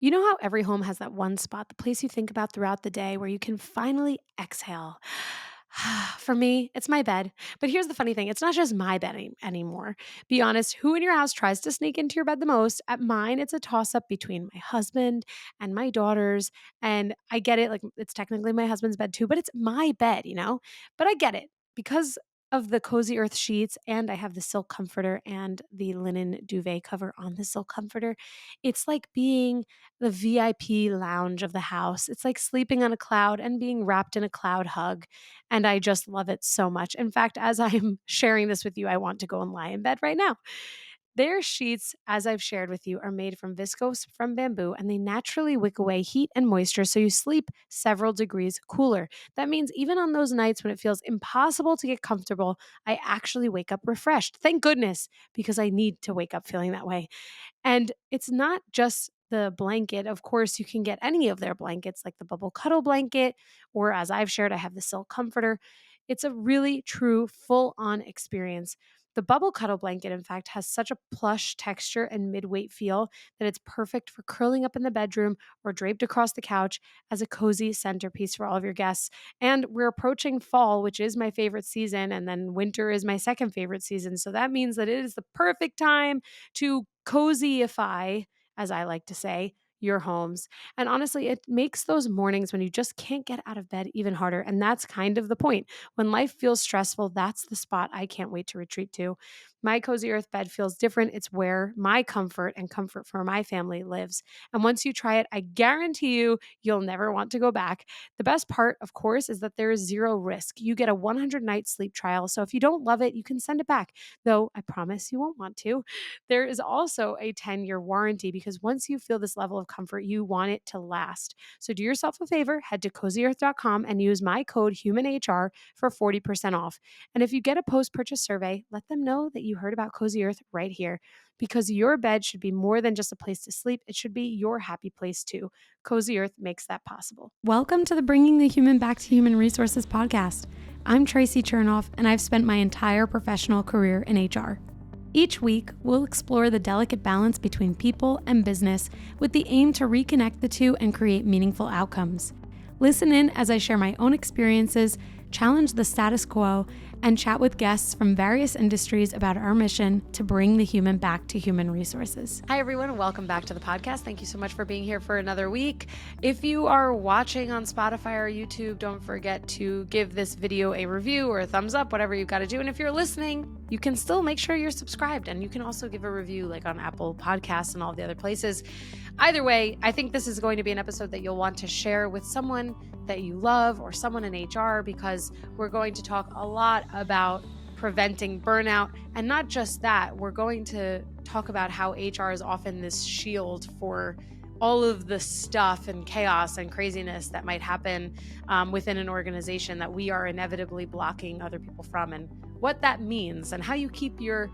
You know how every home has that one spot, the place you think about throughout the day where you can finally exhale? For me, it's my bed. But here's the funny thing, it's not just my bed anymore. Be honest, who in your house tries to sneak into your bed the most? At mine, it's a toss up between my husband and my daughters. And I get it, like it's technically my husband's bed too, but it's my bed. But I get it because of the Cozy Earth sheets, and I have the silk comforter and the linen duvet cover on the silk comforter. It's like being the VIP lounge of the house. It's like sleeping on a cloud and being wrapped in a cloud hug. And I just love it so much. In fact, as I'm sharing this with you, I want to go and lie in bed right now. Their sheets, as I've shared with you, are made from viscose from bamboo and they naturally wick away heat and moisture so you sleep several degrees cooler. That means even on those nights when it feels impossible to get comfortable, I actually wake up refreshed. Thank goodness, because I need to wake up feeling that way. And it's not just the blanket. Of course, you can get any of their blankets, like the bubble cuddle blanket, or as I've shared, I have the silk comforter. It's a really true full on experience. The bubble cuddle blanket, in fact, has such a plush texture and mid weight feel that it's perfect for curling up in the bedroom or draped across the couch as a cozy centerpiece for all of your guests. And we're approaching fall, which is my favorite season, and then winter is my second favorite season. So that means that it is the perfect time to cozyify, as I like to say, your homes. And honestly, it makes those mornings when you just can't get out of bed even harder. And that's kind of the point. When life feels stressful, that's the spot I can't wait to retreat to. My Cozy Earth bed feels different. It's where my comfort and comfort for my family lives. And once you try it, I guarantee you'll never want to go back. The best part, of course, is that there is zero risk. You get a 100-night sleep trial. So if you don't love it, you can send it back, though I promise you won't want to. There is also a 10-year warranty because once you feel this level of comfort, you want it to last. So do yourself a favor, head to cozyearth.com and use my code HUMANHR for 40% off. And if you get a post-purchase survey, let them know that you heard about Cozy Earth right here, because your bed should be more than just a place to sleep. It should be your happy place too. Cozy Earth makes that possible. Welcome to the Bringing the Human Back to Human Resources podcast. I'm Traci Chernoff, and I've spent my entire professional career in HR. Each week, we'll explore the delicate balance between people and business with the aim to reconnect the two and create meaningful outcomes. Listen in as I share my own experiences, challenge the status quo, and chat with guests from various industries about our mission to bring the human back to human resources. Hi, everyone. Welcome back to the podcast. Thank you so much for being here for another week. If you are watching on Spotify or YouTube, don't forget to give this video a review or a thumbs up, whatever you've got to do. And if you're listening, you can still make sure you're subscribed, and you can also give a review like on Apple Podcasts and all the other places. Either way, I think this is going to be an episode that you'll want to share with someone that you love or someone in HR, because we're going to talk a lot about preventing burnout. And not just that, we're going to talk about how HR is often this shield for all of the stuff and chaos and craziness that might happen within an organization that we are inevitably blocking other people from, and what that means, and how you keep your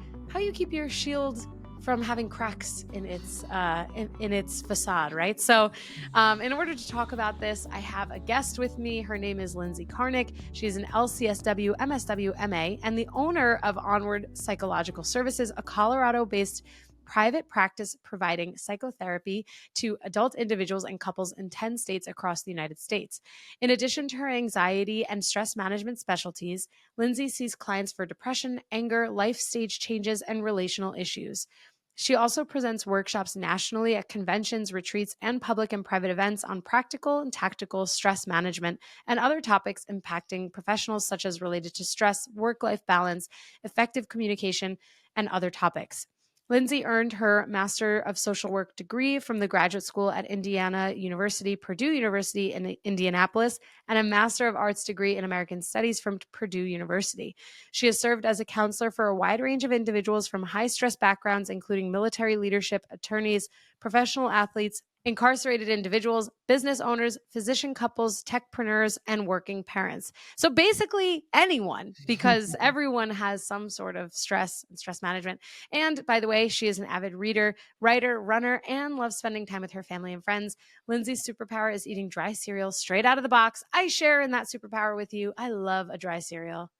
shield from having cracks in its facade, right? So in order to talk about this, I have a guest with me. Her name is Lindsey Carnick. She's an LCSW, MSW, MA, and the owner of Onward Psychological Services, a Colorado-based private practice providing psychotherapy to adult individuals and couples in 10 states across the United States. In addition to her anxiety and stress management specialties, Lindsey sees clients for depression, anger, life stage changes, and relational issues. She also presents workshops nationally at conventions, retreats, and public and private events on practical and tactical stress management and other topics impacting professionals, such as related to stress, work-life balance, effective communication, and other topics. Lindsey earned her Master of Social Work degree from the Graduate School at Indiana University, Purdue University in Indianapolis, and a Master of Arts degree in American Studies from Purdue University. She has served as a counselor for a wide range of individuals from high-stress backgrounds, including military leadership, attorneys, professional athletes, incarcerated individuals, business owners, physician couples, techpreneurs, and working parents. So basically anyone, because everyone has some sort of stress and stress management. And by the way, she is an avid reader, writer, runner, and loves spending time with her family and friends. Lindsey's superpower is eating dry cereal straight out of the box. I share in that superpower with you. I love a dry cereal.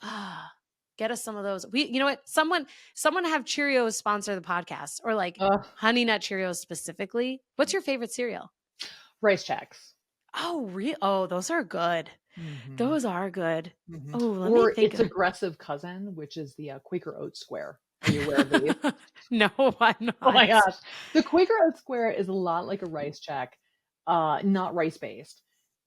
Ah. Get us some of those. You know what? Someone have Cheerios sponsor the podcast, or like Ugh, Honey Nut Cheerios specifically. What's your favorite cereal? Rice Chex. Oh, Oh, those are good. Hmm. Those are good. Hmm. Oh, let me Or think. its aggressive cousin, which is the Quaker Oat Square. Are you aware of these? No, I'm Oh my not. gosh. The Quaker Oat Square is a lot like a Rice Chex, not rice based,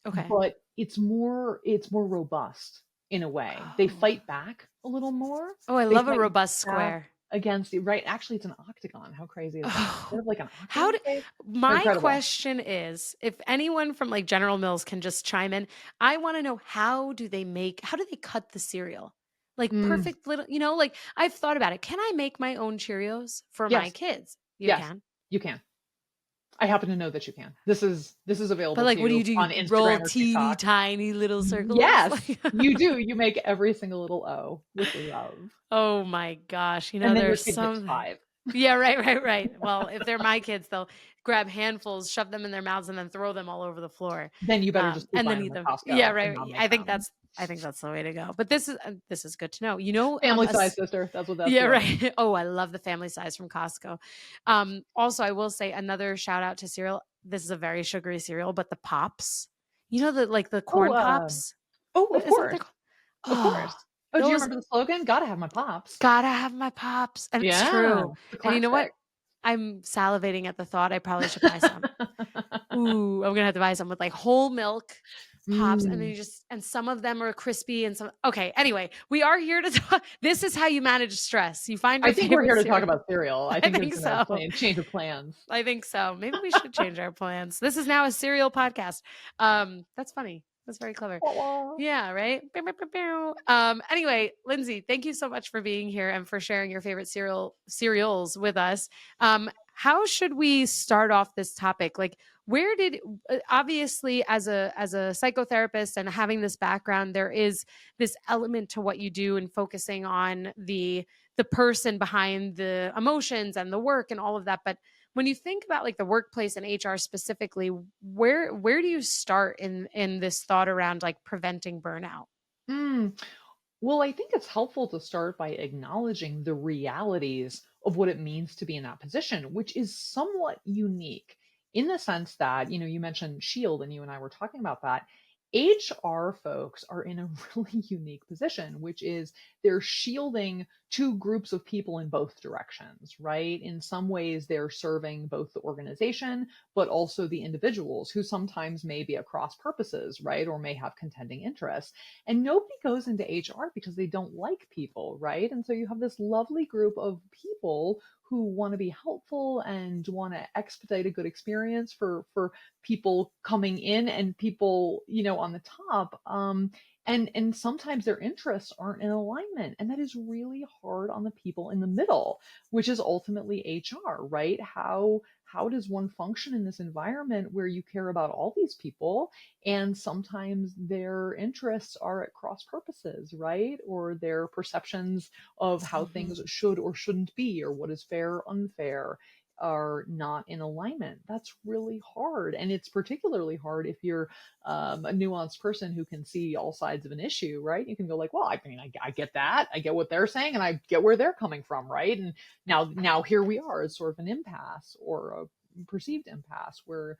Okay. but it's more robust in a way. They Oh. fight back a little more. Oh, I They love a fight robust back square. against the right. Actually, it's an octagon. How crazy is that? Oh, Instead of like an how octagon do shape, my incredible. question is, if anyone from like General Mills can just chime in, I want to know how do they cut the cereal? Like Mm, perfect little, like I've thought about it. Can I make my own Cheerios for my yes, kids? You yes, can. you can. I happen to know that you can. This is But available like to what do you you do? You on roll Instagram or teeny TikTok. tiny little circles? Yes, you do. You make every single little O with love. Oh my gosh. And then your There's kid gets some 5. Yeah, right, right, right. Well, if they're my kids, they'll grab handfuls, shove them in their mouths, and then throw them all over the floor, Then you better just keep and then buying eat them at them. Yeah, Costco and right. not make I think them. that's the way to go. But this is good to know. Family size, sister. That's what that's Yeah, for. right. Oh, I love the family size from Costco. Also, I will say another shout out to cereal. This is a very sugary cereal, but the Pops. The Oh, corn pops. of Is that what they're course, called? of Oh, course. Oh, do you those remember the slogan? "Gotta have my pops." gotta have my Pops, and it's Yeah, true. it's a And you know what? classic. I'm salivating at the thought. I probably should buy some. Ooh, I'm gonna have to buy some with like whole milk Pops, and then Mm. and some of them are crispy and some. Okay, anyway, we are here to talk. This is how you manage stress. You find I your think we're favorite here to talk cereal. about cereal. I I think there's think been a so. change of plans. I think so. Maybe we should change our plans. This is now a cereal podcast. That's funny. That's very clever. Aw. Yeah, right? Pew, pew, pew, pew. Anyway, Lindsay, thank you so much for being here and for sharing your favorite cereals with us. How should we start off this topic? Like, where did obviously as a psychotherapist and having this background, there is this element to what you do and focusing on the person behind the emotions and the work and all of that. But when you think about like the workplace and HR specifically, where do you start in this thought around like preventing burnout? Mm. Well, I think it's helpful to start by acknowledging the realities of what it means to be in that position, which is somewhat unique in the sense that, you mentioned Shield and you and I were talking about that. HR folks are in a really unique position, which is they're shielding two groups of people in both directions, right? In some ways, they're serving both the organization, but also the individuals who sometimes may be at cross purposes, right? Or may have contending interests. And nobody goes into HR because they don't like people, right? And so you have this lovely group of people who want to be helpful and want to expedite a good experience for people coming in and people, on the top. And sometimes their interests aren't in alignment. And that is really hard on the people in the middle, which is ultimately HR, right? How does one function in this environment where you care about all these people and sometimes their interests are at cross purposes, right? Or their perceptions of how things Mhm. should or shouldn't be, or what is fair or unfair, are not in alignment. That's really hard. And it's particularly hard if you're a nuanced person who can see all sides of an issue, right? You can go like, well, I mean, I get that. I get what they're saying and I get where they're coming from, right? And now here we are as sort of an impasse or a perceived impasse where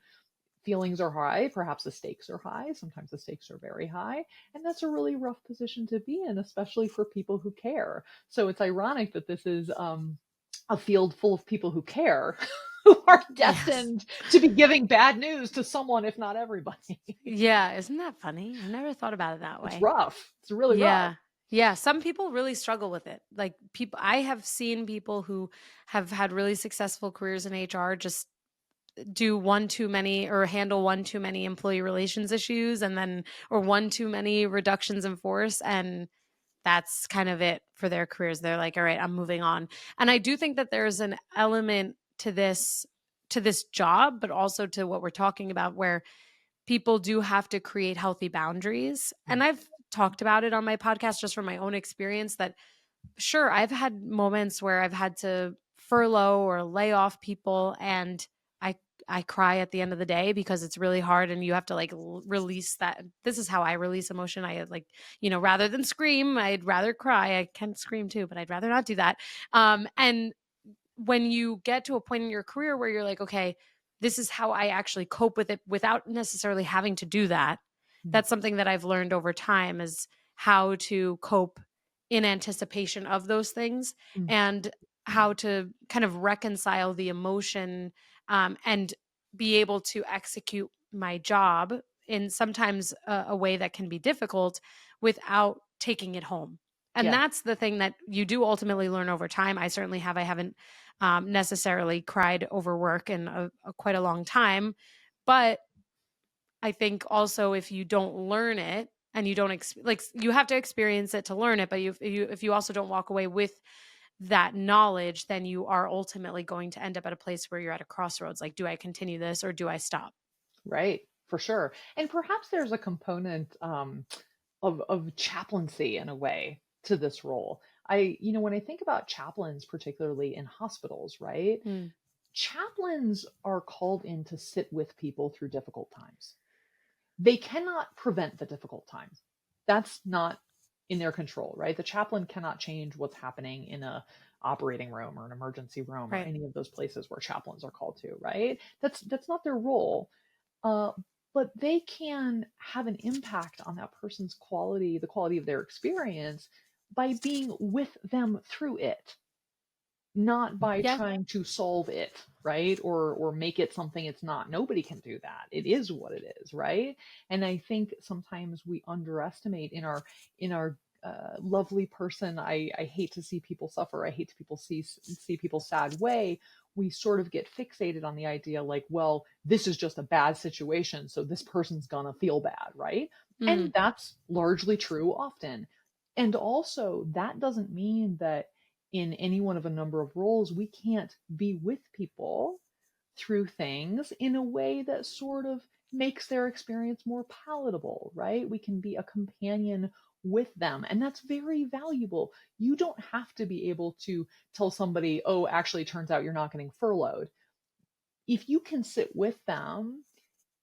feelings are high, perhaps the stakes are high, sometimes the stakes are very high, and that's a really rough position to be in, especially for people who care. So it's ironic that this is a field full of people who care, who are Yes. destined to be giving bad news to someone, if not everybody. Yeah, isn't that funny? I've never thought about it that It's way. rough. It's really rough. Yeah. Yeah, some people really struggle with it. Like people I have seen people who have had really successful careers in HR just do one too many or handle one too many employee relations issues and then or one too many reductions in force, and that's kind of it for their careers. They're like, all right, I'm moving on. And I do think that there's an element to this job, but also to what we're talking about where people do have to create healthy boundaries. And I've talked about it on my podcast just from my own experience that sure, I've had moments where I've had to furlough or lay off people, and I I cry at the end of the day because it's really hard and you have to like release that. This is how I release emotion. I like, rather than scream, I'd rather cry. I can scream too, but I'd rather not do that. And when you get to a point in your career where you're like, okay, this is how I actually cope with it without necessarily having to do that. Mm, That's something that I've learned over time is how to cope in anticipation of those things mm. and how to kind of reconcile the emotion, and be able to execute my job in sometimes a way that can be difficult without taking it home. And Yeah. that's the thing that you do ultimately learn over time. I certainly have. I haven't necessarily cried over work in quite a long time. But I think also if you don't learn it and you don't like you have to experience it to learn it, but if you also don't walk away with that knowledge, then you are ultimately going to end up at a place where you're at a crossroads. Like, do I continue this or do I stop? Right, for sure. And perhaps there's a component of chaplaincy in a way to this role. When I think about chaplains, particularly in hospitals, right? Mm, Chaplains are called in to sit with people through difficult times. They cannot prevent the difficult times. That's not in their control, right? The chaplain cannot change what's happening in a operating room or an emergency room or right. any of those places where chaplains are called to, right? That's not their role. Uh, but they can have an impact on that person's quality, the quality of their experience by being with them through it, not by Yeah. trying to solve it, right? Or make it something it's not. Nobody can do that. It is what it is, right? And I think sometimes we underestimate in our lovely person. I hate to see people suffer. I hate to people see people sad way. We sort of get fixated on the idea like, well, this is just a bad situation, so this person's gonna feel bad, right? Mm, And that's largely true often. And also, that doesn't mean that in any one of a number of roles, we can't be with people through things in a way that sort of makes their experience more palatable, right? We can be a companion with them, and that's very valuable. You don't have to be able to tell somebody, oh, actually, it turns out you're not getting furloughed. If you can sit with them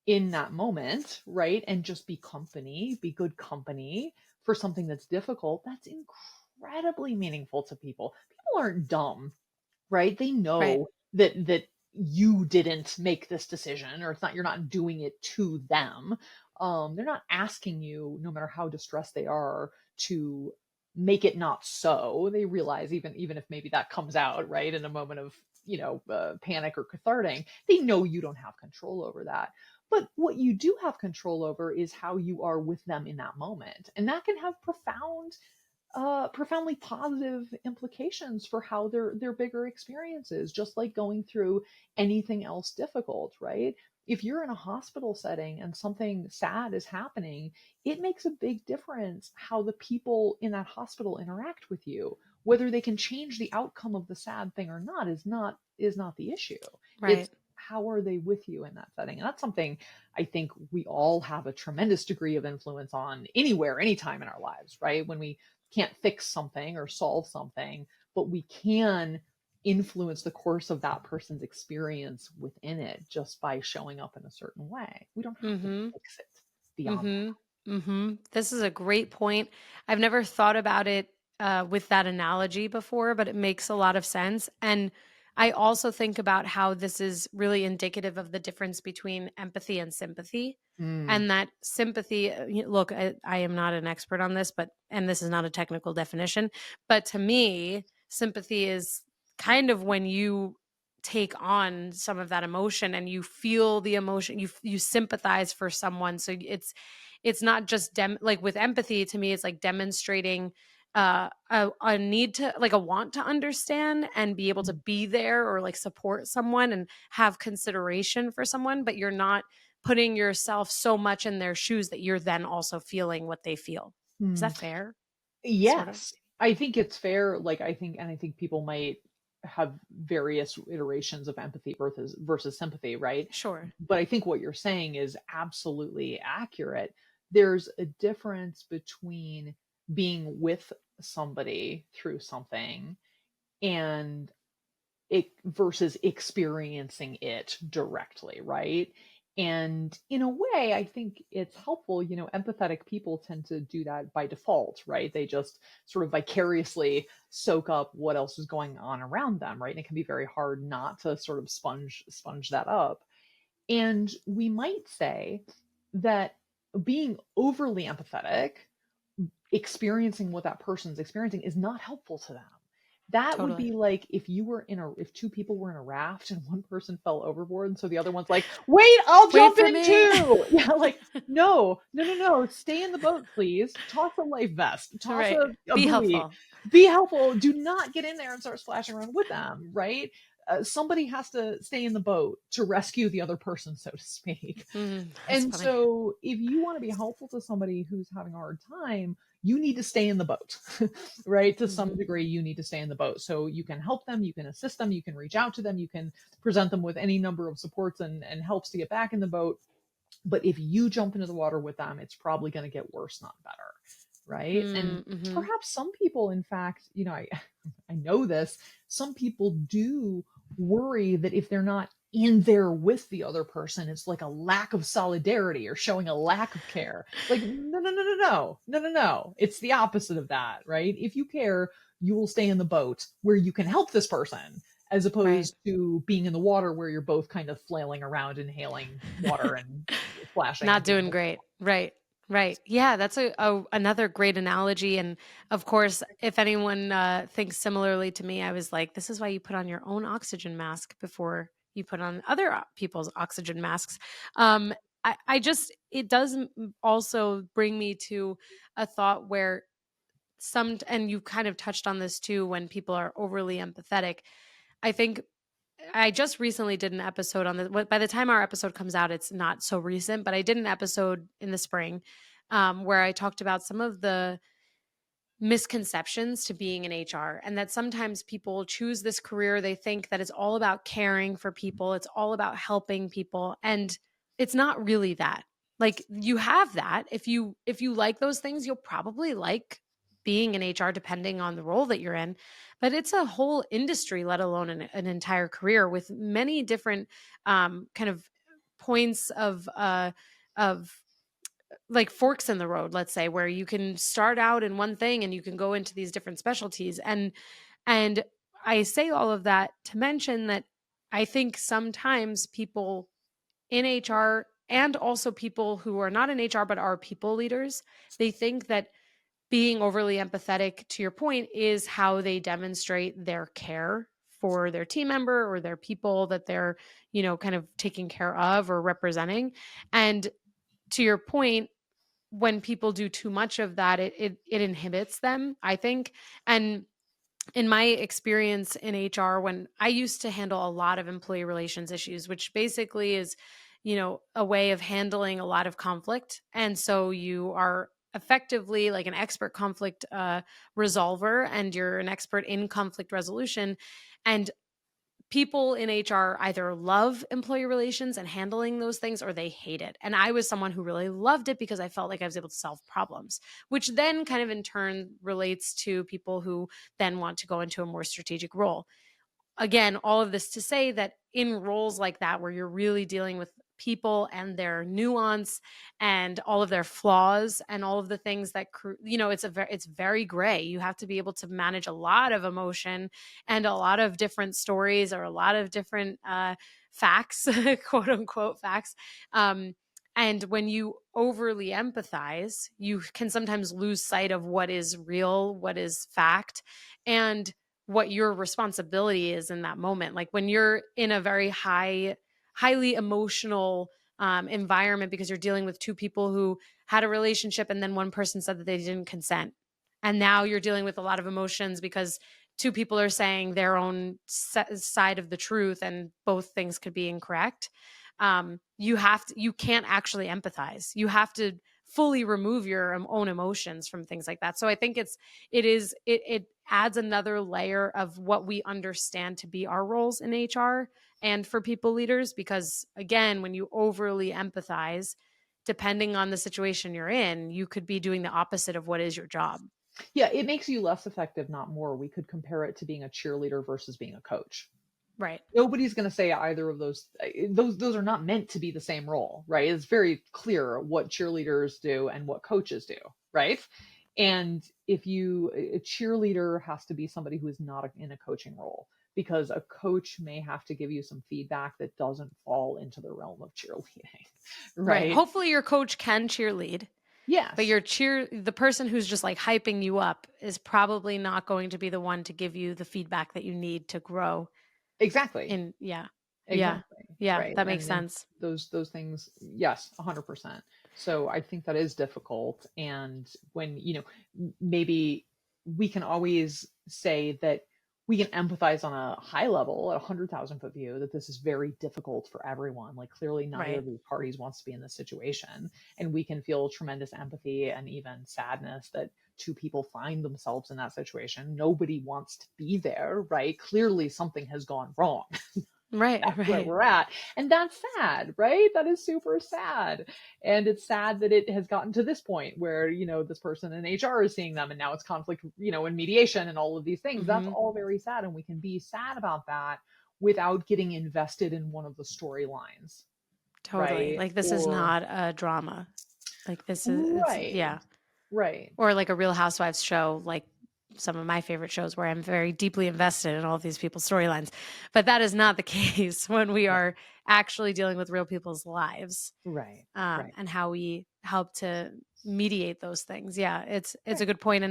in that moment, right, and just be company, be good company for something that's difficult, that's incredibly meaningful to people. People aren't dumb, right? They right. know that you didn't make this decision, or it's not, you're not doing it to them. They're not asking you, no matter how distressed they are, to make it not so. They realize, even if maybe that comes out right in a moment of panic or cathartic, they know you don't have control over that. But what you do have control over is how you are with them in that moment, and that can have profoundly positive implications for how their bigger experiences, just like going through anything else difficult, right? If you're in a hospital setting and something sad is happening, it makes a big difference how the people in that hospital interact with you. Whether they can change the outcome of the sad thing or not is not the issue. It's Right. how are they with you in that setting? And that's something I think we all have a tremendous degree of influence on anywhere, anytime in our lives, right? When we can't fix something or solve something, but we can influence the course of that person's experience within it just by showing up in a certain way. We don't have to Mm-hmm. fix it beyond that. Mm-hmm. Mm-hmm. This is a great point. I've never thought about it with that analogy before, but it makes a lot of sense. And I also think about how this is really indicative of the difference between empathy and sympathy. Mm, And that sympathy, look, I am not an expert on this, and this is not a technical definition, but to me, sympathy is kind of when you take on some of that emotion and you feel the emotion, you sympathize for someone. So it's not just like with empathy, to me it's like demonstrating a need to, like, a want to understand and be able to mm, be there or like support someone and have consideration for someone, but you're not putting yourself so much in their shoes that you're then also feeling what they feel. Is mm. that fair? Sort of. Yes, I think it's fair. I think people might have various iterations of empathy versus sympathy, right? Sure. But I think what you're saying is absolutely accurate. There's a difference between being with somebody through something and versus experiencing it directly, right? And in a way, I think it's helpful. Empathetic people tend to do that by default, right? They just sort of vicariously soak up what else is going on around them, right? And it can be very hard not to sort of sponge that up. And we might say that being overly empathetic, experiencing what that person's experiencing, is not helpful to them. That would Totally. be like if two people were in a raft and one person fell overboard, and so the other one's like, "Wait, I'll Wait jump for in me. too." Yeah, like, no, no, no, no, stay in the boat, please. Toss a life vest, toss Right. a Be buoy, helpful. be helpful. Do not get in there and start splashing around with them, right? Somebody has to stay in the boat to rescue the other person, so to speak. That's And funny. so, if you want to be helpful to somebody who's having a hard time, you need to stay in the boat, right? To some Mhm. degree, you need to stay in the boat. So you can help them, you can assist them, you can reach out to them, you can present them with any number of supports and helps to get back in the boat. But if you jump into the water with them, it's probably going to get worse, not better. Right. And Mhm. perhaps some people, in fact, I know this, some people do worry that if they're not in there with the other person, it's like a lack of solidarity or showing a lack of care. Like, no, no, no, no, no, no, no, no. It's the opposite of that, right? If you care, you will stay in the boat where you can help this person, as Right. opposed to being in the water where you're both kind of flailing around, inhaling water and splashing Not and being doing great. miserable. Right. Right. Yeah, that's another great analogy. And of course, if anyone thinks similarly to me, I was like, this is why you put on your own oxygen mask before you put on other people's oxygen masks. I just, it does also bring me to a thought where and you kind of touched on this too, when people are overly empathetic. I think I just recently did an episode on this. By the time our episode comes out, it's not so recent, but I did an episode in the spring where I talked about some of the misconceptions to being in HR, and that sometimes people choose this career. They think that it's all about caring for people, it's all about helping people. And it's not really that. Like, you have that. If you like those things, you'll probably like being in HR depending on the role that you're in. But it's a whole industry, let alone an entire career with many different kind of points of like forks in the road, let's say, where you can start out in one thing and you can go into these different specialties. And I say all of that to mention that I think sometimes people in HR, and also people who are not in HR but are people leaders, they think that being overly empathetic, to your point, is how they demonstrate their care for their team member or their people that they're, kind of taking care of or representing. And to your point, when people do too much of that, it inhibits them, I think. And in my experience in HR, when I used to handle a lot of employee relations issues, which basically is, a way of handling a lot of conflict. And so you are effectively like an expert conflict resolver, and you're an expert in conflict resolution. And people in HR either love employee relations and handling those things, or they hate it. And I was someone who really loved it because I felt like I was able to solve problems, which then kind of in turn relates to people who then want to go into a more strategic role. Again, all of this to say that in roles like that, where you're really dealing with people and their nuance and all of their flaws and all of the things that it's very gray. You have to be able to manage a lot of emotion and a lot of different stories, or a lot of different facts, quote unquote facts. And when you overly empathize, you can sometimes lose sight of what is real, what is fact, and what your responsibility is in that moment. Like when you're in a very highly emotional environment, because you're dealing with two people who had a relationship and then one person said that they didn't consent. And now you're dealing with a lot of emotions because two people are saying their own side of the truth, and both things could be incorrect. You can't actually empathize. You have to fully remove your own emotions from things like that. So I think it adds another layer of what we understand to be our roles in HR and for people leaders, because again, when you overly empathize, depending on the situation you're in, you could be doing the opposite of what is your job. Yeah, it makes you less effective, not more. We could compare it to being a cheerleader versus being a coach. Right. Nobody's going to say either of those. Those are not meant to be the same role, right? It's very clear what cheerleaders do and what coaches do, right? And if you a cheerleader has to be somebody who is not in a coaching role, because a coach may have to give you some feedback that doesn't fall into the realm of cheerleading, Right. right? Hopefully your coach can cheerlead, but Yes, the person who's just like hyping you up is probably not going to be the one to give you the feedback that you need to grow exactly. in. Yeah. Yeah. Exactly, Yeah. right, That makes and sense. those things, yes, 100%. So I think that is difficult, and when, maybe we can always say that we can empathize on a high level, at a 100,000-foot view, that this is very difficult for everyone. Like, clearly neither Right. of these parties wants to be in this situation, and we can feel tremendous empathy and even sadness that 2 people find themselves in that situation. Nobody wants to be there, right? Clearly something has gone wrong. Right. That's where Right. we're at. And that's sad, right? That is super sad. And it's sad that it has gotten to this point where, this person in HR is seeing them and now it's conflict, in mediation and all of these things. That's Hmm. all very sad. And we can be sad about that without getting invested in one of the storylines, Totally. right? Like this is Or, not a drama. Like this is, it's, right, yeah. right, Or like a Real Housewives show, like some of my favorite shows where I'm very deeply invested in all of these people's storylines. But that is not the case when we yeah, are actually dealing with real people's lives, right, right, and how we help to mediate those things. Yeah, it's a right. good point.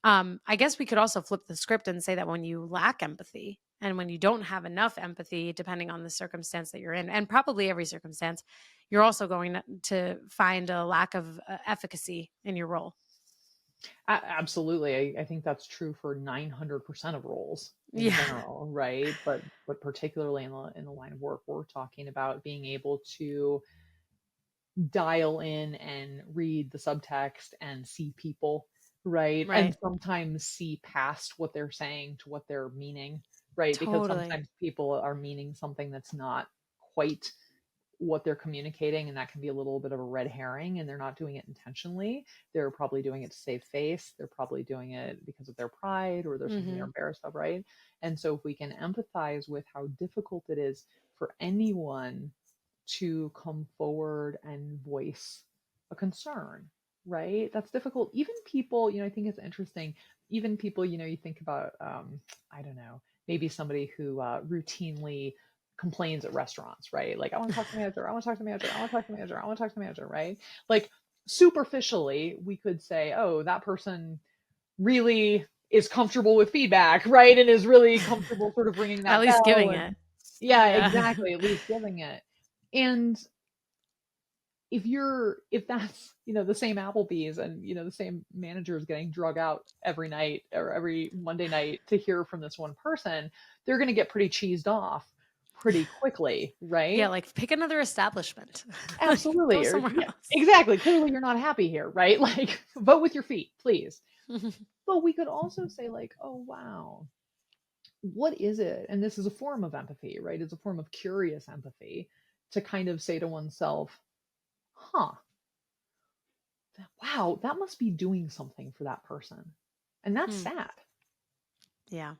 And I guess we could also flip the script and say that when you lack empathy and when you don't have enough empathy, depending on the circumstance that you're in, and probably every circumstance, you're also going to find a lack of efficacy in your role. Absolutely. I think that's true for 900% of roles in Yeah. general, right? But particularly in the line of work, we're talking about being able to dial in and read the subtext and see people, right? And Right. sometimes see past what they're saying to what they're meaning, right? Because Totally. sometimes people are meaning something that's not quite what they're communicating, and that can be a little bit of a red herring, and they're not doing it intentionally. They're probably doing it to save face. They're probably doing it because of their pride, or there's something they're Mhm. embarrassed of, right? And so if we can empathize with how difficult it is for anyone to come forward and voice a concern, right? That's difficult. Even people, I think it's interesting. Even people, you think about, I don't know, maybe somebody who routinely complains at restaurants, right? Like, I want to talk to the manager, I want to talk to the manager, I want to talk to the manager, I want to talk to the manager, right? Like, superficially, we could say, oh, that person really is comfortable with feedback, right? And is really comfortable sort of ringing At that least bell. giving And it. yeah, Yeah. exactly, at least giving it. And if that's, the same Applebee's, and, the same manager is getting drug out every night or every Monday night to hear from this one person, they're going to get pretty cheesed off pretty quickly, Yeah, right? like pick another establishment. Like go Absolutely. Or, somewhere yeah, else. exactly. Clearly you're not happy here, right? Like, vote with your feet, please. But we could also say, like, oh wow, what is it? And this is a form of empathy, right? It's a form of curious empathy, to kind of say to oneself, huh, wow, that must be doing something for that person. And that's Hmm. sad. Yeah.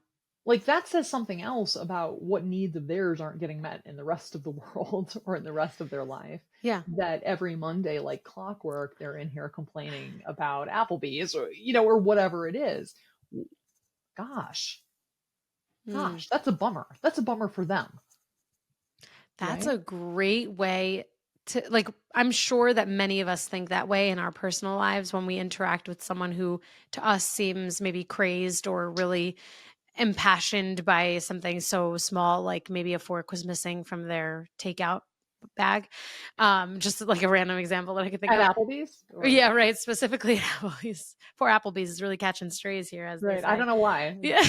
Like, that says something else about what needs of theirs aren't getting met in the rest of the world or in the rest of their life. Yeah. That every Monday, like clockwork, they're in here complaining about Applebee's, or whatever it is. Gosh, Hmm. gosh, that's a bummer. That's a bummer for them, That's right? a great way to like I'm sure that many of us think that way in our personal lives when we interact with someone who to us seems maybe crazed or really impassioned by something so small, like maybe a fork was missing from their takeout bag. Just like a random example that I could think At of. Applebee's, or Yeah, right. Specifically at Applebee's. Poor Applebee's is really catching strays here, as they right. I say. don't know why. Yeah.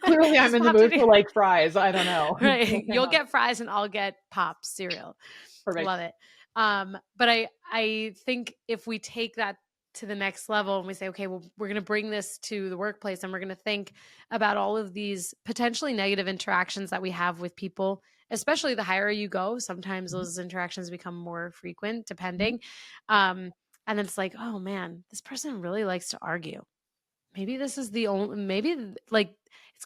Clearly, I'm Just in the popped mood in for here. like fries. I don't know. Right. What came You'll up? get fries and I'll get Pops cereal. Perfect. Love it. But I think if we take that to the next level and we say, okay, well, we're going to bring this to the workplace and we're going to think about all of these potentially negative interactions that we have with people, especially the higher you go. Sometimes Mhm, those interactions become more frequent, mhm. depending. Um, and then it's like, oh man, this person really likes to argue. Maybe this is the only, maybe like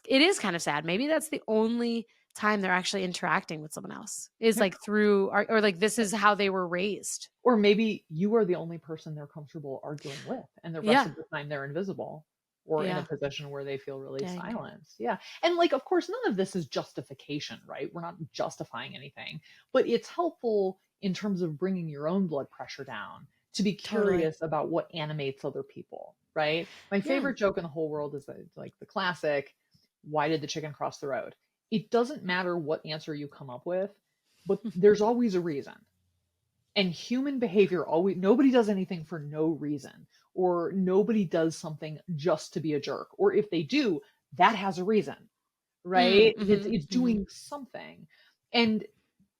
it is kind of sad. Maybe that's the only time they're actually interacting with someone else is like through or like this is how they were raised. Or maybe you are the only person they're comfortable arguing with, and the rest Yeah. of the time they're invisible or in a Yeah. position where they feel really Dang. silenced. Yeah. And like, of course, none of this is justification, right? We're not justifying anything, but it's helpful in terms of bringing your own blood pressure down to be Totally. curious about what animates other people, right? My Yeah. favorite joke in the whole world is that, like the classic, why did the chicken cross the road? It doesn't matter what answer you come up with, but there's always a reason. And human behavior always, nobody does anything for no reason, or nobody does something just to be a jerk. Or if they do, that has a reason, Mm, right? It's mhm, it's mhm. doing something. And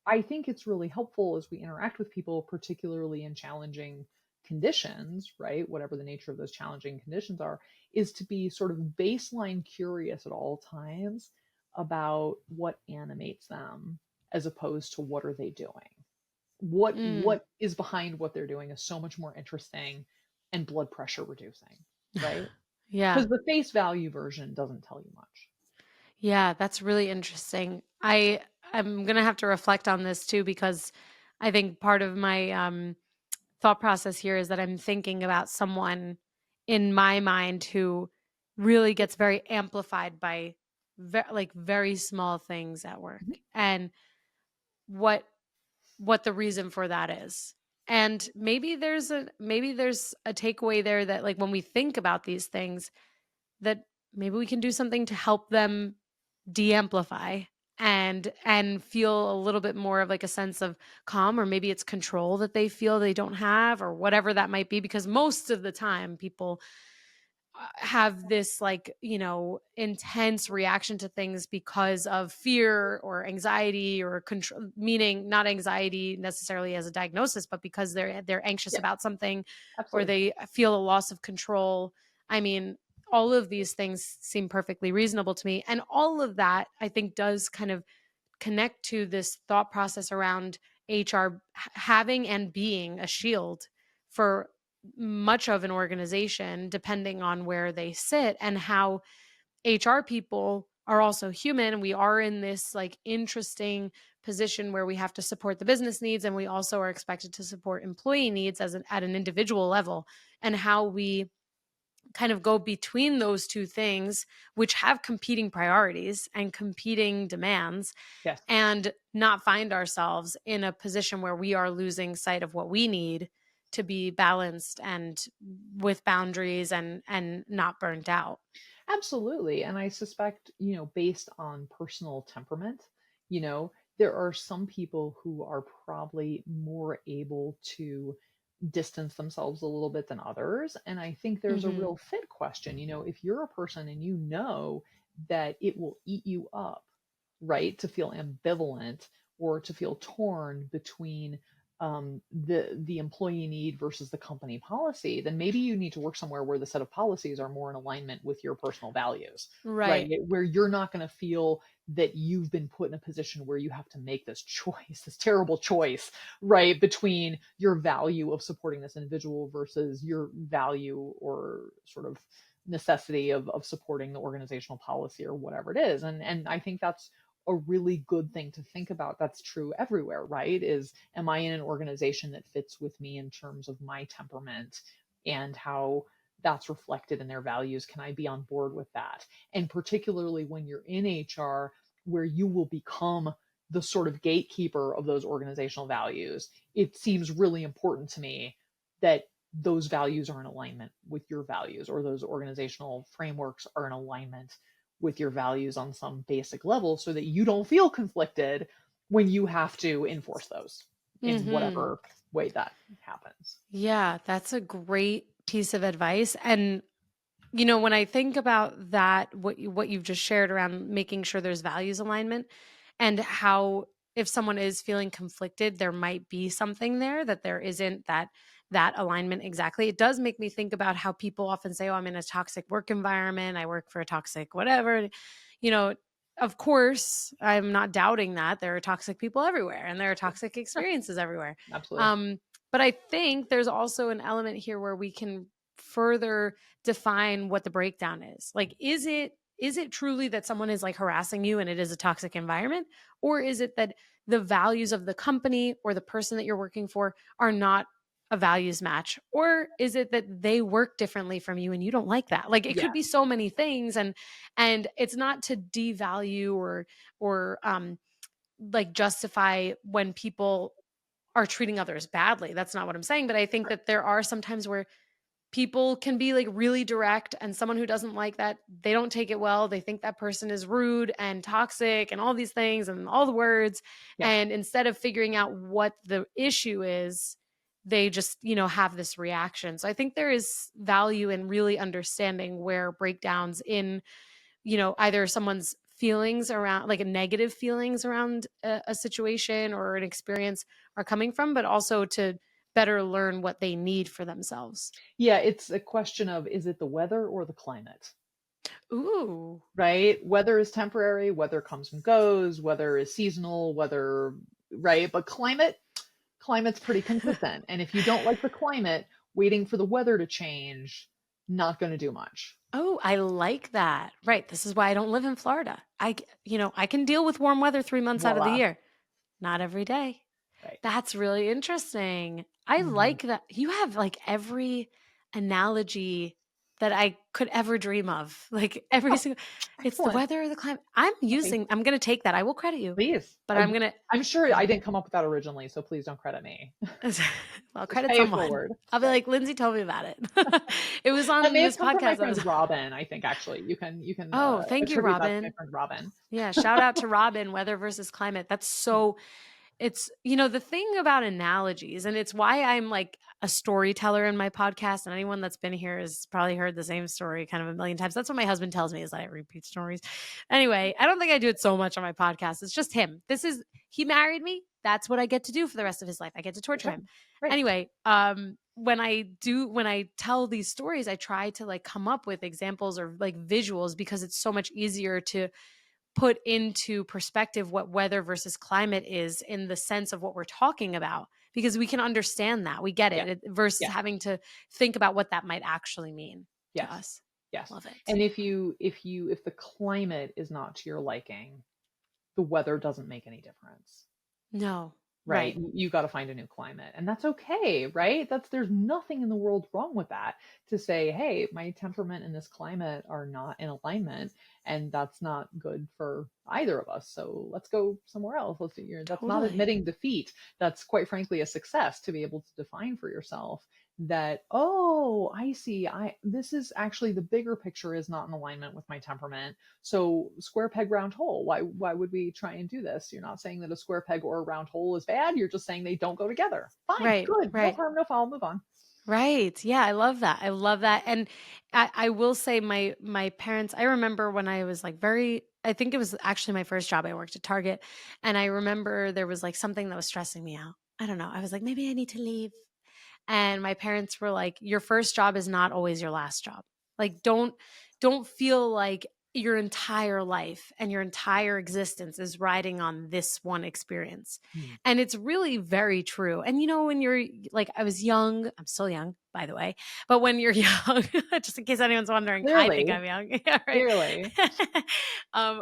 I think it's really helpful as we interact with people, particularly in challenging conditions, right? Whatever the nature of those challenging conditions are, is to be sort of baseline curious at all times about what animates them as opposed to what are they doing. Mm. What is behind what they're doing is so much more interesting and blood pressure reducing, right? Yeah. Because the face value version doesn't tell you much. Yeah, that's really interesting. I'm gonna have to reflect on this too because I think part of my thought process here is that I'm thinking about someone in my mind who really gets very amplified by like very small things at work Mhm. and what what the reason for that is. And maybe there's a takeaway there that like when we think about these things that maybe we can do something to help them de-amplify and feel a little bit more of like a sense of calm, or maybe it's control that they feel they don't have or whatever that might be, because most of the time people have this like intense reaction to things because of fear or anxiety or control, meaning not anxiety necessarily as a diagnosis, but because they're anxious Yeah, about something or absolutely. they feel a loss of control. I mean, all of these things seem perfectly reasonable to me, and all of that I think does kind of connect to this thought process around HR having and being a shield for much of an organization, depending on where they sit, and how HR people are also human. We are in this like interesting position where we have to support the business needs and we also are expected to support employee needs at an individual level, and how we kind of go between those two things, which have competing priorities and competing demands, Yes. and not find ourselves in a position where we are losing sight of what we need to be balanced and with boundaries and not burnt out. Absolutely. And I suspect, based on personal temperament, there are some people who are probably more able to distance themselves a little bit than others. And I think there's a Mhm. real fit question. If you're a person and you know that it will eat you up, right, to feel ambivalent or to feel torn between the employee need versus the company policy, then maybe you need to work somewhere where the set of policies are more in alignment with your personal values, right? Right. Where you're not going to feel that you've been put in a position where you have to make this choice, this terrible choice, right, between your value of supporting this individual versus your value or sort of necessity of supporting the organizational policy or whatever it is. And I think that's a really good thing to think about. That's true everywhere, right? Is, am I in an organization that fits with me in terms of my temperament and how that's reflected in their values? Can I be on board with that? And particularly when you're in HR, where you will become the sort of gatekeeper of those organizational values, it seems really important to me that those values are in alignment with your values, or those organizational frameworks are in alignment with your values on some basic level, so that you don't feel conflicted when you have to enforce those in Mhm. whatever way that happens. Yeah, that's a great piece of advice. And when I think about that, what you've just shared around making sure there's values alignment, and how if someone is feeling conflicted, there might be something there that there isn't that alignment exactly. It does make me think about how people often say, "Oh, I'm in a toxic work environment. I work for a toxic whatever." You know, of course, I'm not doubting that there are toxic people everywhere and there are toxic experiences everywhere. Absolutely. Um, but I think there's also an element here where we can further define what the breakdown is. Like, is it truly that someone is like harassing you and it is a toxic environment? Or is it that the values of the company or the person that you're working for are not a values match? Or is it that they work differently from you and you don't like that? Like it could Yeah. be so many things. And it's not to devalue or like justify when people are treating others badly. That's not what I'm saying. But I think that there are some times where people can be like really direct, and someone who doesn't like that, they don't take it well. They think that person is rude and toxic and all these things and all the words. Yeah. And instead of figuring out what the issue is, they just, have this reaction. So I think there is value in really understanding where breakdowns in, either someone's feelings around like a negative feelings around a situation or an experience are coming from, but also to better learn what they need for themselves. Yeah, it's a question of, is it the weather or the climate? Ooh. Right? Weather is temporary, weather comes and goes, weather is seasonal, weather, right? But climate's pretty consistent. And if you don't like the climate, waiting for the weather to change, not going to do much. Oh, I like that. Right. This is why I don't live in Florida. I can deal with warm weather 3 months out of the Voila. year. Not every day. Right. That's really interesting. I Mhm. like that. You have like every analogy that I could ever dream of. Like every Oh, single, it's the excellent. weather or the climate. Okay, I'm going to take that. I will credit you, please. but I'm going I'm sure to, I didn't come up with that originally, so please don't credit me. well, Just credit pay it someone. forward. I'll be Right. like, Lindsay told me about it. It was That on may have this come from my podcast. That friend was, Robin, I think actually. You can oh, thank you, attribute that to my Robin. friend Robin. Yeah. Shout out to Robin, weather versus climate. That's so it's, the thing about analogies, and it's why I'm like a storyteller in my podcast. And anyone that's been here has probably heard the same story kind of a million times. That's what my husband tells me is that I repeat stories. Anyway, I don't think I do it so much on my podcast. It's just him. He married me. That's what I get to do for the rest of his life. I get to Good torture job. him. Right. Anyway, when I tell these stories, I try to like come up with examples or like visuals because it's so much easier to put into perspective what weather versus climate is in the sense of what we're talking about, because we can understand that we get Yeah. versus Yeah. having to think about what that might actually mean to Yes. us. Yes. Love it. And if the climate is not to your liking, the weather doesn't make any difference. No. Right? Right. You got to find a new climate. And that's okay, right? There's nothing in the world wrong with that, to say, "Hey, my temperament and this climate are not in alignment, and that's not good for either of us. So let's go somewhere else." That's not Totally. admitting defeat. That's quite frankly a success, to be able to define for yourself that, "Oh, I see. I This is actually, the bigger picture is not in alignment with my temperament. So square peg round hole. Why would we try and do this?" You're not saying that a square peg or a round hole is bad. You're just saying they don't go together. Fine, Right. good, no Right. harm, no foul. Move on. Right. Yeah, I love that. I love that. And I will say my parents, I remember when I was like I think it was actually my first job. I worked at Target, and I remember there was like something that was stressing me out. I don't know. I was like, maybe I need to leave. And my parents were like, your first job is not always your last job. Like don't feel like your entire life and your entire existence is riding on this one experience. Hmm. And it's really very true. And when you're like, I was young, I'm still young, by the way, but when you're young, just in case anyone's wondering, I think Clearly, I'm young. Yeah, right. clearly.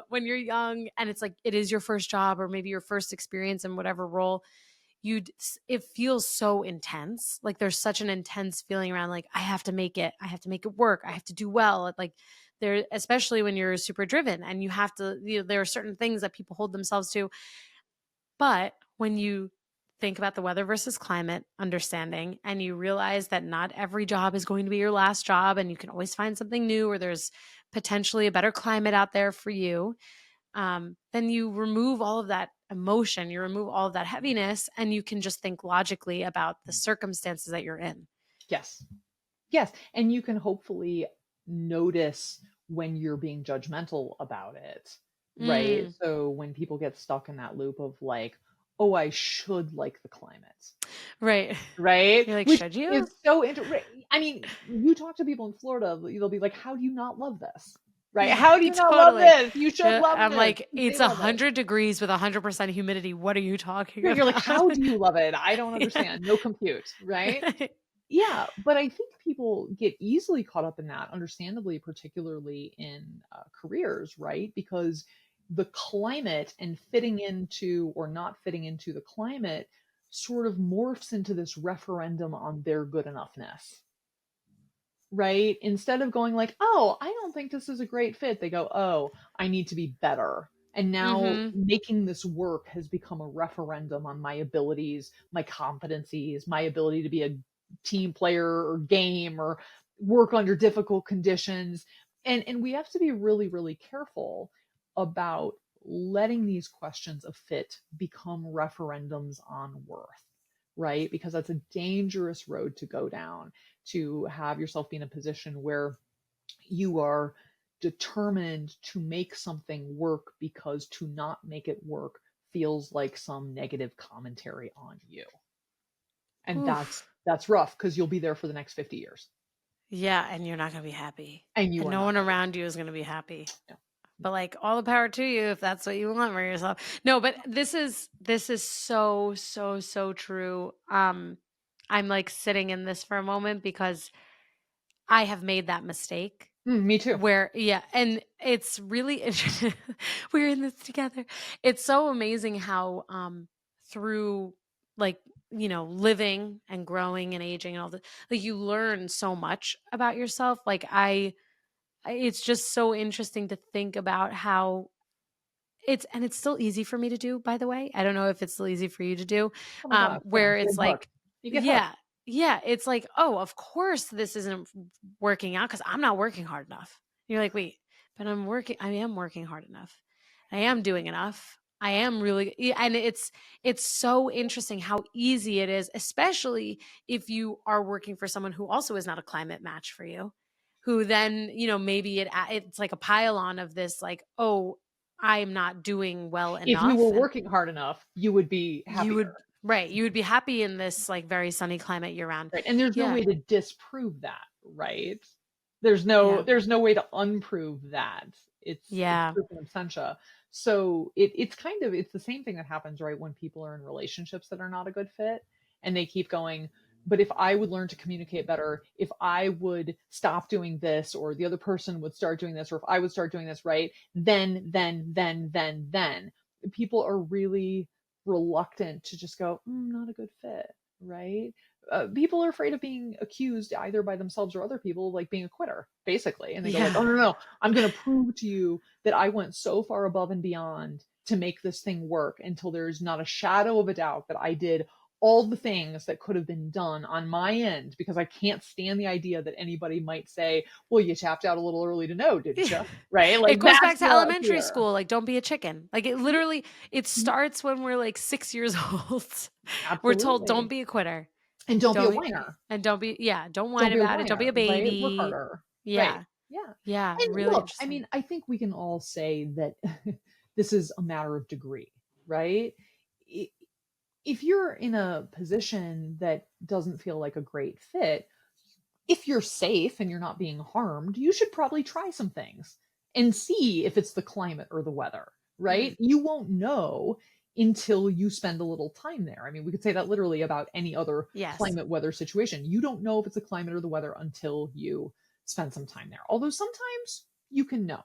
When you're young and it's like, it is your first job or maybe your first experience in whatever role, it feels so intense. Like there's such an intense feeling around like, I have to make it work. I have to do well. Like there, especially when you're super driven and you have to, there are certain things that people hold themselves to. But when you think about the weather versus climate understanding, and you realize that not every job is going to be your last job, and you can always find something new, or there's potentially a better climate out there for you, then you remove all of that emotion, you remove all of that heaviness, and you can just think logically about the circumstances that you're in. Yes. Yes. And you can hopefully notice when you're being judgmental about it, right? Mm, So when people get stuck in that loop of like, "Oh, I should like the climate." right. Right? You're like, Which should you? is so I mean, you talk to people in Florida, they'll be like, "How do you not love this?" Right? "How do you not love Totally. this? You should love I'm this. like, They it's love it." 100 degrees with 100% humidity. What are you talking You're like, about? "How do you love it? I don't Yeah. understand. No compute." Right? Yeah, but I think people get easily caught up in that, understandably, particularly in careers, right? Because the climate and fitting into or not fitting into the climate sort of morphs into this referendum on their good enoughness, right? Instead of going like, "Oh, I don't think this is a great fit," they go, "Oh, I need to be better." And now Mhm. making this work has become a referendum on my abilities, my competencies, my ability to be a team player or game or work under difficult conditions. And we have to be really, really careful about letting these questions of fit become referendums on worth, right? Because that's a dangerous road to go down, to have yourself be in a position where you are determined to make something work because to not make it work feels like some negative commentary on you. And that's Oof. that's rough because you'll be there for the next 50 years Yeah, and you're not gonna be happy, and you and are no not one going to around you is gonna be happy. be. But, No, like, all the power to you if that's what you want for yourself. No, but this is so, so, so true. I'm, like, sitting in this for a moment because I have made that mistake no. Me too. where yeah, and it's really interesting. We're in this together. It's so amazing how, through, like, living and growing and aging and all the like, you learn so much about yourself. Like, it's just so interesting to think about how it's still easy for me to do, by the way. I don't know if it's still easy for you to do, Oh my gosh, yeah, where get it's hooked. like You get hooked. yeah, yeah, it's like, "Oh, of course this isn't working out because 'cause I'm not working hard enough." You're like, "Wait, but I am working hard enough. I am doing enough. I am really" and it's so interesting how easy it is, especially if you are working for someone who also is not a climate match for you, who then, maybe it's like a pile on of this like, "Oh, I'm not doing well If you were enough," and working hard enough, you would be you happier. would right, you would be happy in this, like, very sunny climate year round. Right, and there's no Yeah, way to disprove that, right? There's no way to unprove that. It's yeah, proof in absentia. So it's the same thing that happens, right, when people are in relationships that are not a good fit and they keep going, but if I would learn to communicate better, if I would stop doing this or the other person would start doing this or if I would start doing this, right, then people are really reluctant to just go, not a good fit, right? People are afraid of being accused either by themselves or other people, like being a quitter, basically. And they go like, "Oh yeah. no, no, no, I'm going to prove to you that I went so far above and beyond to make this thing work until there's not a shadow of a doubt that I did all the things that could have been done on my end because I can't stand the idea that anybody might say, well, you tapped out a little early to know, didn't you?" Right? It Like goes that's back to the elementary fear. school, like, "Don't be a chicken." Like, it Mhm. starts when we're, like, 6 years old. We're told, "Don't Absolutely. be a quitter. And don't be a Don't whiner. and don't be" yeah, "Don't whine Don't be a about it. Don't be whiner, a right? Work baby." harder. Right. Yeah, Yeah. yeah, And really look, I interesting. mean, I think we can all say that this is a matter of degree, right? I- If you're in a position that doesn't feel like a great fit, if you're safe and you're not being harmed, you should probably try some things and see if it's the climate or the weather, Mm, right? You won't know until you spend a little time there. I mean, we could say that literally about any other yes. climate weather situation. You don't know if it's the climate or the weather until you spend some time there. Although sometimes you can know.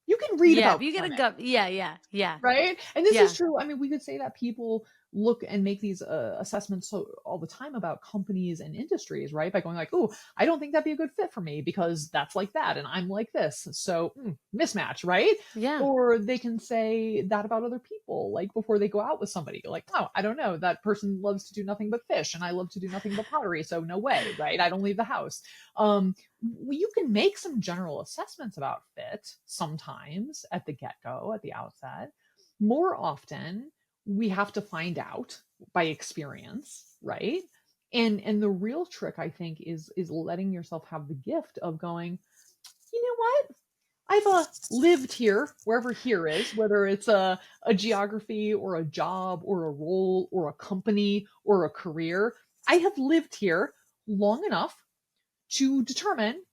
You can read Yeah, if about you get a climate. gut yeah, yeah, yeah, Right? And this is yeah. true. I mean, we could say that people look and make these assessments all the time about companies and industries, right? By going like, "Oh, I don't think that'd be a good fit for me because that's like that, and I'm like this, so mismatch," right? Yeah. Or they can say that about other people, like before they go out with somebody, like, "Oh, I don't know, that person loves to do nothing but fish, and I love to do nothing but pottery, so no way, right? I don't leave the house." Um, you can make some general assessments about fit sometimes at the get go, at the outset. More often, we have to find out by experience, right? And the real trick, I think, is letting yourself have the gift of going, you know what? I've lived here, wherever here is, whether it's a geography or a job or a role or a company or a career. I have lived here long enough to determine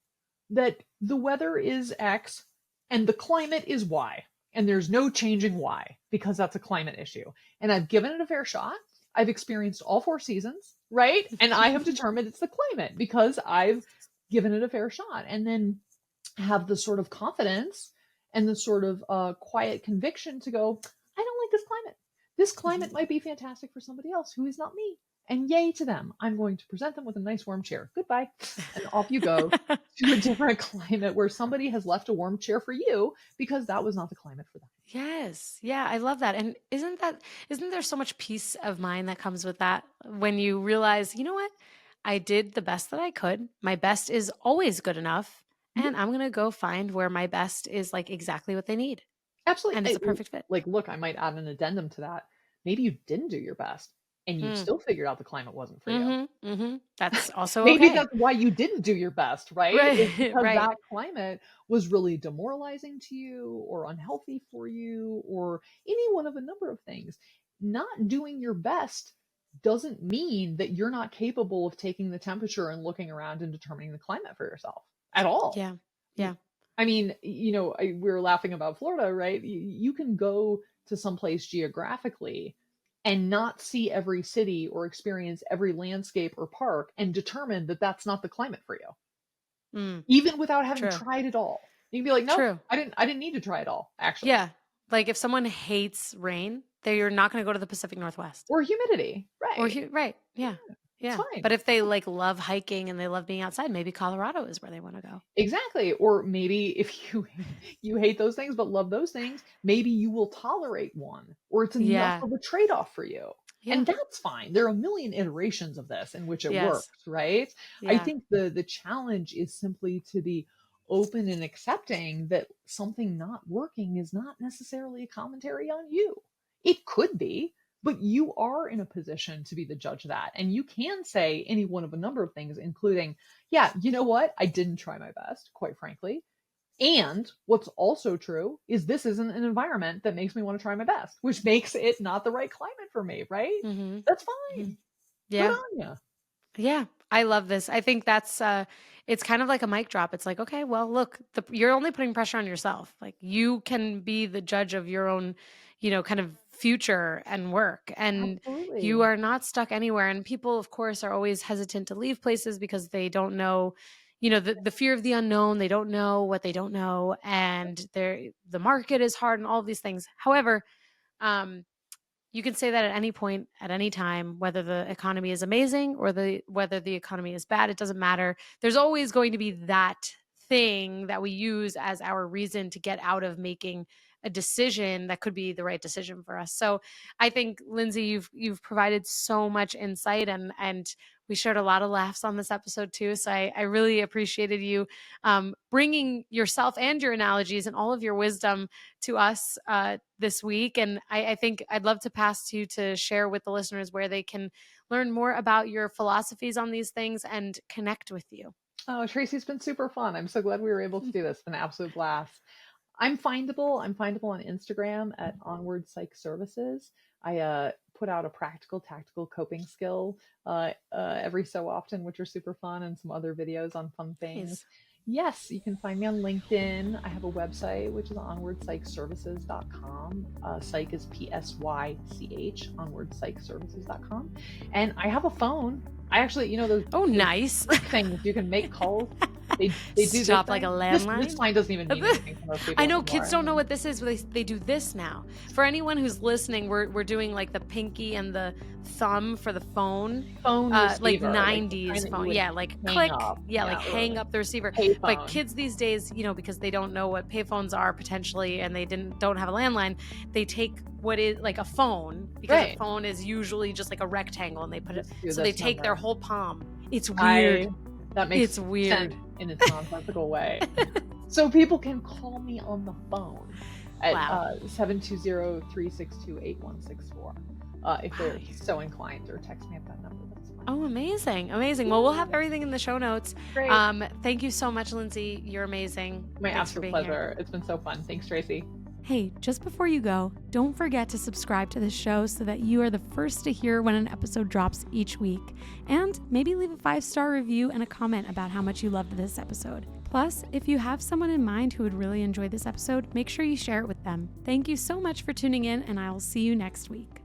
that the weather is X and the climate is Y. And there's no changing Y because that's a climate issue. And I've given it a fair shot. I've experienced all four seasons. right? And I have determined it's the climate because I've given it a fair shot. And then have the sort of confidence and the sort of quiet conviction to go, I don't like this climate. This climate might be fantastic for somebody else who is not me. And yay to them. I'm going to present them with a nice warm chair. Goodbye. And off you go to a different climate where somebody has left a warm chair for you because that was not the climate for them. Yes. Yeah, I love that. And isn't there so much peace of mind that comes with that when you realize, you know what? I did the best that I could. My best is always good enough, Mhm. and I'm going to go find where my best is like exactly what they need, Absolutely. and it's a perfect fit. Like, look, I might add an addendum to that. Maybe you didn't do your best and you Mm. still figured out the climate wasn't for you. Mhm. Mhm. That's also Maybe okay. that's why you didn't do your best, right? Is Right. because Right. that climate was really demoralizing to you or unhealthy for you or any one of a number of things. Not doing your best doesn't mean that you're not capable of taking the temperature and looking around and determining the climate for yourself at all. Yeah. Yeah. I mean, we were laughing about Florida, right? You can go to some place geographically and not see every city or experience every landscape or park and determine that that's not the climate for you, Mm. even without having True. tried it all. You can be like, nope, True. I didn't need to try it all, actually. Yeah. Like if someone hates rain, they're not going to go to the Pacific Northwest. Or humidity, Or right? right. Yeah. It's Yeah. fine. But if they like love hiking and they love being outside, maybe Colorado is where they want to go. Exactly. Or maybe if you hate those things but love those things, maybe you will tolerate one or it's enough Yeah. of a trade-off for you. Yeah. And that's fine. There are a million iterations of this in which it Yes. works, right? I Yeah. think the challenge is simply to be open and accepting that something not working is not necessarily a commentary on you. It could be, but you are in a position to be the judge of that. And you can say any one of a number of things, including, yeah, you know what? I didn't try my best, quite frankly. And what's also true is this isn't an environment that makes me want to try my best, which makes it not the right climate for me, right? Mhm. That's Mhm. fine. Good Yeah. on you. Yeah, I love this. I think that's it's kind of like a mic drop. It's like, okay, well, look, you're only putting pressure on yourself. Like you can be the judge of your own, kind of future and work. And you Absolutely. are not stuck anywhere. And people, of course, are always hesitant to leave places because they don't know, the fear of the unknown. They don't know what they don't know. And the market is hard and all of these things. However, um, you can say that at any point, at any time, whether the economy is amazing or whether the economy is bad, it doesn't matter. There's always going to be that thing that we use as our reason to get out of making a decision that could be the right decision for us. So I think Lindsay, you've provided so much insight and we shared a lot of laughs on this episode too. So I really appreciated you bringing yourself and your analogies and all of your wisdom to us this week. And I think I'd love to pass to you to share with the listeners where they can learn more about your philosophies on these things and connect with you. Oh, Tracy's been super fun. I'm so glad we were able to do this. It's been an absolute blast. I'm findable. I'm findable on Instagram at Onward Psych Services. I put out a practical, tactical coping skill every so often, which are super fun, and some other videos on fun things. Nice. Yes, you can find me on LinkedIn. I have a website, which is onwardpsychservices.com. Psych is PSYCH, onwardpsychservices.com. And I have a phone. I actually, Oh, those nice. brick things you can make calls. They do this Stop like a thing. This landline. sign doesn't even mean anything to most people I know anymore. kids don't know what this is, but they do this now. For anyone who's listening, we're doing like the pinky and the thumb for the phone, Phone like receiver, like the kind 90s that you phone. would Yeah, like hang click. up. Yeah, like Yeah, hang up the receiver. But payphone. kids these days, because they don't know what payphones are potentially, and they don't have a landline, they take what is like a phone because a Right. phone is usually just like a rectangle, and they put it. Just do So they this take their number. whole palm. It's weird. That makes It's weird. sense in its nonsensical way. So people can call me on the phone at Wow. 720-362-8164 if they're so inclined, or text me at that number. That's fine. Oh, amazing. Amazing. Well, we'll have everything in the show notes. Great. Thank you so much, Lindsay. You're amazing. My Thanks for absolute being here. pleasure. It's been so fun. Thanks, Tracy. Hey, just before you go, don't forget to subscribe to the show so that you are the first to hear when an episode drops each week. And maybe leave a 5-star review and a comment about how much you loved this episode. Plus, if you have someone in mind who would really enjoy this episode, make sure you share it with them. Thank you so much for tuning in, and I will see you next week.